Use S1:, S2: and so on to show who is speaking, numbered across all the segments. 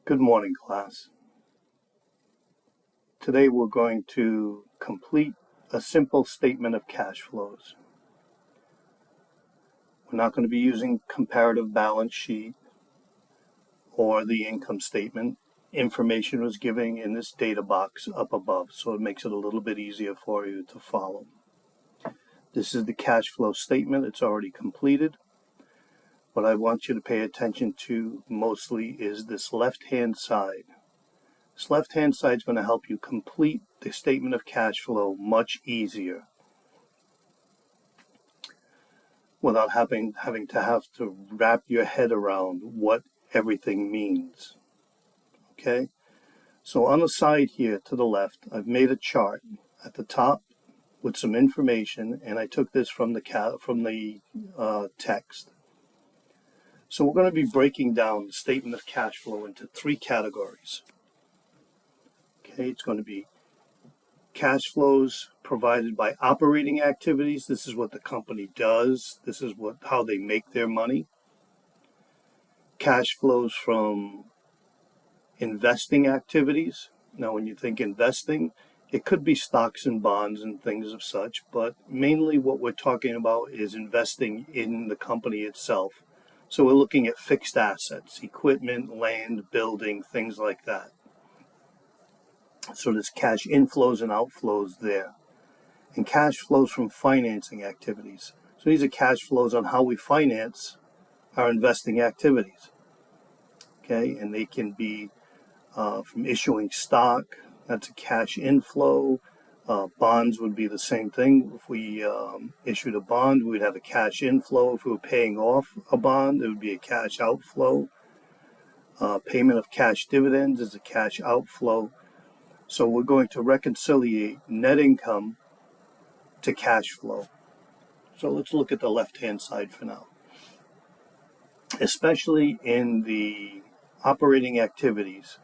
S1: Good morning, class. Today we're going to complete a simple statement of cash flows. We're not going to be using comparative balance sheet or the income statement. Information was given in this data box up above, so it makes it a little bit easier for you to follow. This is the cash flow statement. It's already completed. What I want you to pay attention to mostly is this left-hand side. This left-hand side is going to help you complete the statement of cash flow much easier without having to wrap your head around what everything means. Okay? So on the side here to the left, I've made a chart at the top with some information, and I took this from the text. So we're going to be breaking down the statement of cash flow into three categories. Okay, it's going to be cash flows provided by operating activities. This is what the company does. This is how they make their money. Cash flows from investing activities. Now, when you think investing, it could be stocks and bonds and things of such, but mainly what we're talking about is investing in the company itself. So we're looking at fixed assets, equipment, land, building, things like that. So there's cash inflows and outflows there. And cash flows from financing activities. So these are cash flows on how we finance our investing activities. Okay, and they can be from issuing stock, that's a cash inflow. Bonds would be the same thing. If we issued a bond, we'd have a cash inflow. If we were paying off a bond, it would be a cash outflow. Payment of cash dividends is a cash outflow. So we're going to reconciliate net income to cash flow. So let's look at the left-hand side for now. Especially in the operating activities,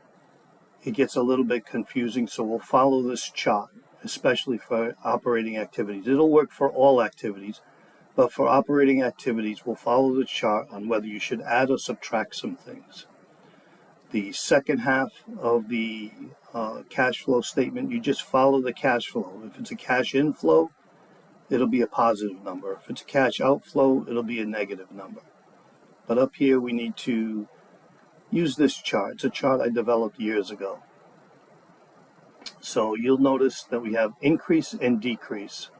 S1: it gets a little bit confusing, so we'll follow this chart, especially for operating activities. It'll work for all activities, but for operating activities, we'll follow the chart on whether you should add or subtract some things. The second half of the cash flow statement, you just follow the cash flow. If it's a cash inflow, it'll be a positive number. If it's a cash outflow, it'll be a negative number. But up here, we need to use this chart. It's a chart I developed years ago. So you'll notice that we have increase and decrease.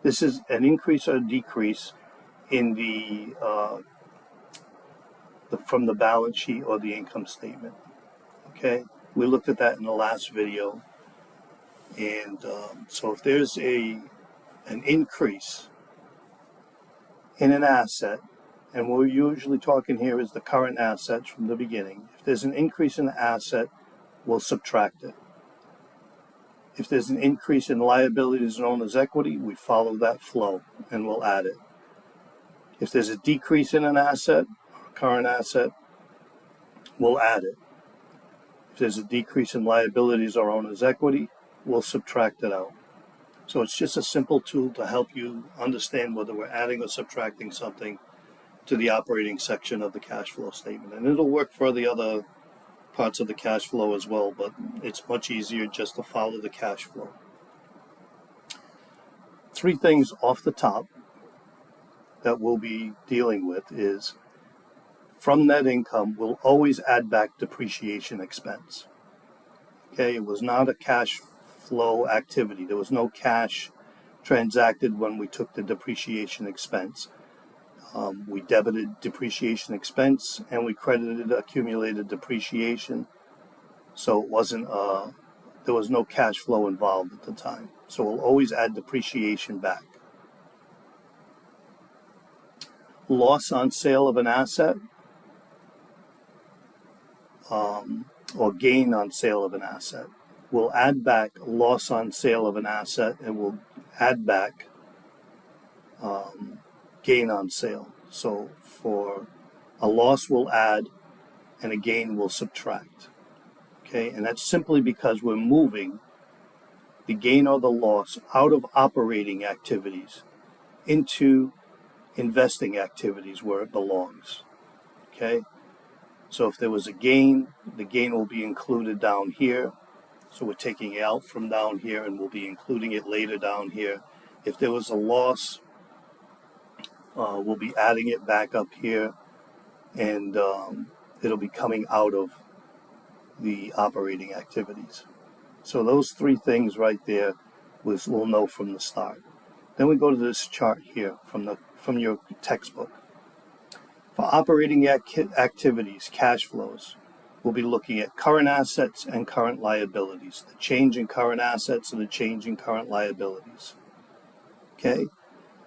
S1: This is an increase or decrease in from the balance sheet or the income statement. Okay, we looked at that in the last video. And so if there's an increase in an asset, and we're usually talking here is the current assets from the beginning. If there's an increase in the asset, we'll subtract it. If there's an increase in liabilities known as equity, we follow that flow and we'll add it. If there's a decrease in an asset, or a current asset, we'll add it. If there's a decrease in liabilities or owner's equity, we'll subtract it out. So it's just a simple tool to help you understand whether we're adding or subtracting something to the operating section of the cash flow statement. And it'll work for the other parts of the cash flow as well, but it's much easier just to follow the cash flow. Three things off the top that we'll be dealing with is from net income, we'll always add back depreciation expense. Okay, it was not a cash flow activity. There was no cash transacted when we took the depreciation expense. We debited depreciation expense and we credited accumulated depreciation. So it wasn't, there was no cash flow involved at the time. So we'll always add depreciation back. Loss on sale of an asset, or gain on sale of an asset. We'll add back loss on sale of an asset and we'll add back gain on sale. So for a loss we'll add and a gain we'll subtract. Okay, and that's simply because we're moving the gain or the loss out of operating activities into investing activities where it belongs. Okay, So if there was a gain, the gain will be included down here. So we're taking it out from down here and we'll be including it later down here. If there was a loss, we'll be adding it back up here, and it'll be coming out of the operating activities. So those three things right there we'll know from the start. Then we go to this chart here from your textbook. For operating activities, cash flows, we'll be looking at current assets and current liabilities, the change in current assets and the change in current liabilities. Okay,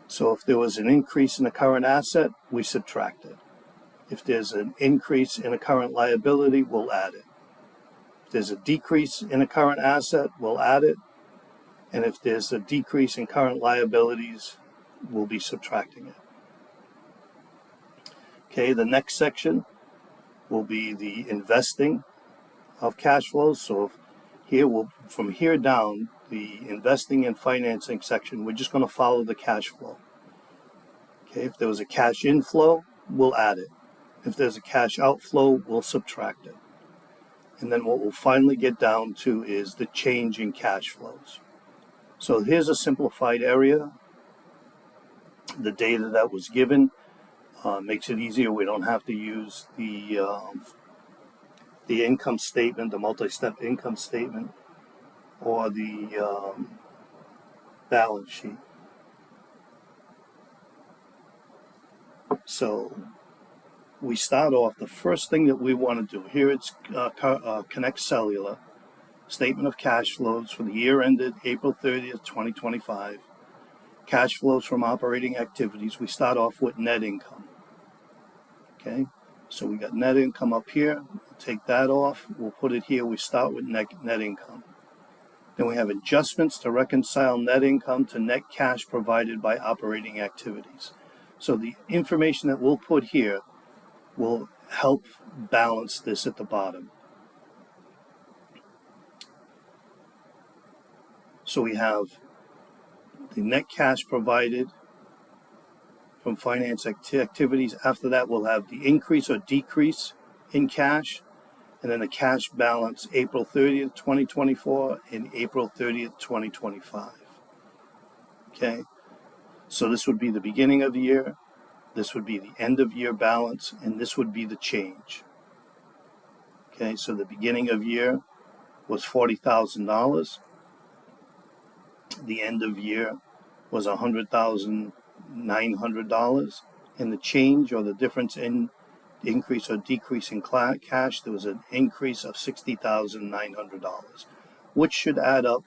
S1: so if there was an increase in a current asset, we subtract it. If there's an increase in a current liability, we'll add it. If there's a decrease in a current asset, we'll add it. And if there's a decrease in current liabilities, we'll be subtracting it. Okay, the next section will be the investing of cash flows. So from here down, the investing and financing section, we're just going to follow the cash flow. Okay, if there was a cash inflow, we'll add it. If there's a cash outflow, we'll subtract it. And then what we'll finally get down to is the change in cash flows. So here's a simplified area. The data that was given makes it easier. We don't have to use the income statement, the multi-step income statement, or the balance sheet. So we start off, the first thing that we want to do, here it's Connect Cellular, statement of cash flows for the year ended April 30th, 2025. Cash flows from operating activities. We start off with net income. Okay, so we got net income up here. We'll take that off. We'll put it here. We start with net income. Then we have adjustments to reconcile net income to net cash provided by operating activities. So the information that we'll put here will help balance this at the bottom. So we have the net cash provided from finance activities. After that, we'll have the increase or decrease in cash, and then the cash balance April 30th, 2024 and April 30th, 2025. Okay, so this would be the beginning of the year, this would be the end of year balance, and this would be the change. Okay, so the beginning of year was $40,000. The end of year was $100,900, and the change or the difference in increase or decrease in cash, there was an increase of $60,900, which should add up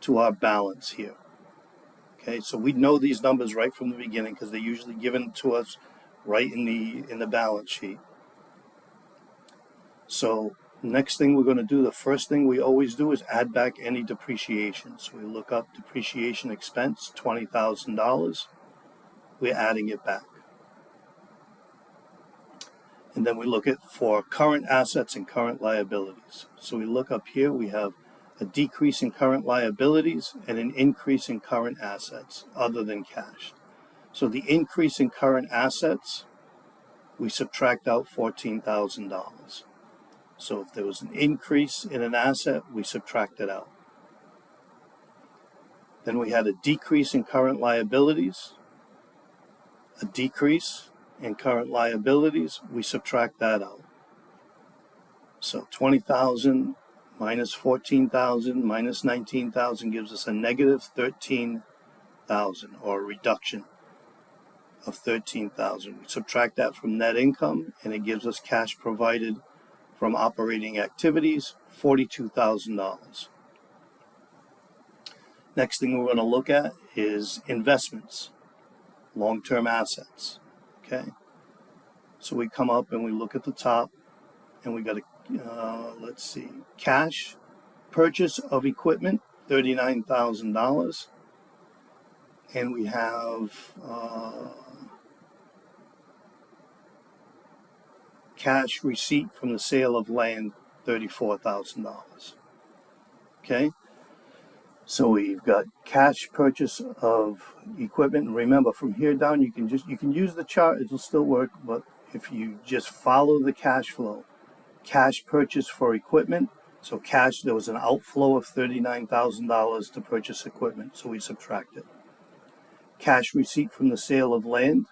S1: to our balance here. Okay, so we know these numbers right from the beginning because they're usually given to us right in the balance sheet. So next thing we're going to do, the first thing we always do is add back any depreciation. So we look up depreciation expense, $20,000. We're adding it back. And then we look at for current assets and current liabilities. So we look up here, we have a decrease in current liabilities and an increase in current assets other than cash. So the increase in current assets, we subtract out $14,000. So if there was an increase in an asset, we subtract it out. Then we had a decrease in current liabilities, a decrease in current liabilities, we subtract that out. So 20,000 minus 14,000 minus 19,000 gives us a negative 13,000, or a reduction of 13,000. We subtract that from net income, and it gives us cash provided from operating activities, $42,000. Next thing we're going to look at is investments, long-term assets. Okay, so we come up and we look at the top, and we got a let's see, cash purchase of equipment, $39,000, and we have cash receipt from the sale of land, $34,000. Okay, so we've got cash purchase of equipment. And remember, from here down, you can use the chart; it'll still work. But if you just follow the cash flow, Cash purchase for equipment. So cash, there was an outflow of $39,000 to purchase equipment, so we subtract it. Cash receipt from the sale of land.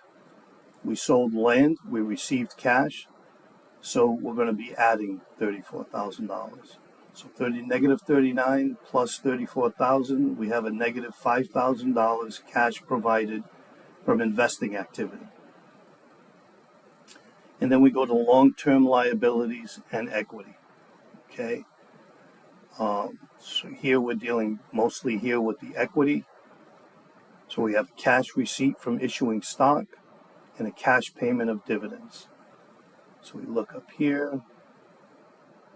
S1: We sold land, we received cash, so we're going to be adding $34,000. So negative 39 plus 34,000, we have a negative $5,000 cash provided from investing activity. And then we go to long-term liabilities and equity. Okay. So here we're dealing mostly here with the equity. So we have cash receipt from issuing stock and a cash payment of dividends. So we look up here,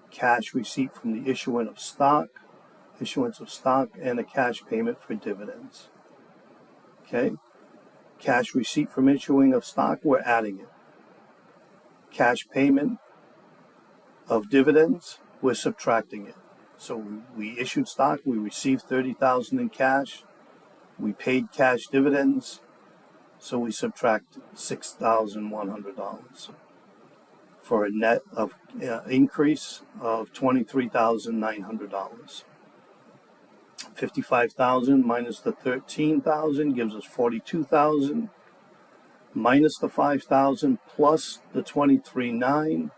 S1: cash receipt from the issuance of stock, and a cash payment for dividends. Okay. Cash receipt from issuing of stock, we're adding it. Cash payment of dividends, we're subtracting it. So we issued stock, we received $30,000 in cash, we paid cash dividends, so we subtract $6,100 for a net of increase of $23,900. 55,000 minus the 13,000 gives us 42,000. Minus the 5,000 plus the 23,900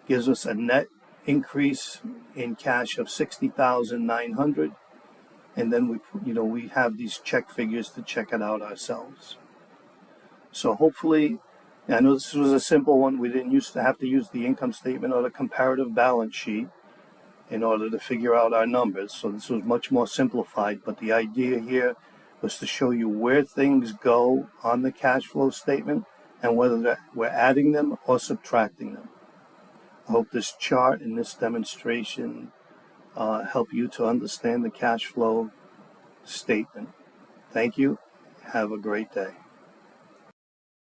S1: gives us a net increase in cash of 60,900. And then we have these check figures to check it out ourselves. So hopefully, I know this was a simple one. We didn't used to have to use the income statement or the comparative balance sheet in order to figure out our numbers. So this was much more simplified. But the idea here was to show you where things go on the cash flow statement and whether we're adding them or subtracting them. I hope this chart and this demonstration help you to understand the cash flow statement. Thank you. Have a great day.